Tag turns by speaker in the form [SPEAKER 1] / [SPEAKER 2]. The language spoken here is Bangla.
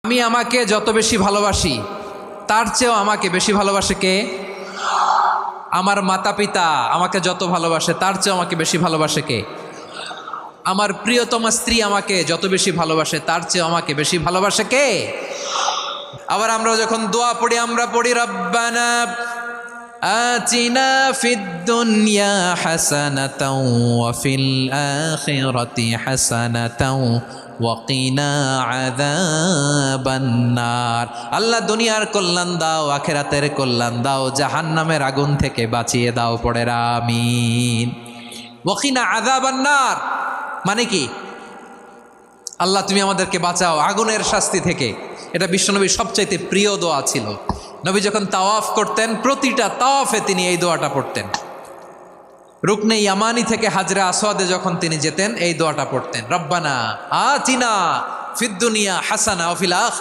[SPEAKER 1] আমি আমাকে যত বেশি ভালোবাসি তার চেয়েও আমাকে বেশি ভালোবাসে কে? আমার মাতা পিতা আমাকে যত ভালোবাসে তার চেয়েও আমাকে বেশি ভালোবাসে কে? আমার প্রিয়তমা স্ত্রী আমাকে যত বেশি ভালোবাসে তার চেয়েও আমাকে বেশি ভালোবাসে কে? আবার আমরা যখন দোয়া পড়ি আমরা পড়ি রব্বানা আতিনা ফিদ দুনিয়া হাসানাতাও ওয়া ফিল আখিরাতি হাসানাতাও ওয়া কিনা আযাবান নার। আল্লাহ দুনিয়ার কল্যাণ দাও, আখিরাতের কল্যাণ দাও, জাহান্নামের আগুন থেকে বাঁচিয়ে দাও। পড়ে আমিন। ওয়া কিনা আযাবান নার মানে কি? আল্লাহ তুমি আমাদেরকে বাঁচাও আগুনের শাস্তি থেকে। এটা বিশ্বনবীর সবচাইতে প্রিয় দোয়া ছিল। নবী যখন তাওয়াফ করতেন প্রতিটা তাওয়াফে তিনি এই দোয়াটা পড়তেন। রুকনে ইয়ামানি থেকে হাজরা আসওয়াদে যখন তিনি যেতেন এই দোয়াটা পড়তেন, রব্বানা আতিনা ফিদ দুনিয়া হাসানা ওয়া ফিল আখিরাতি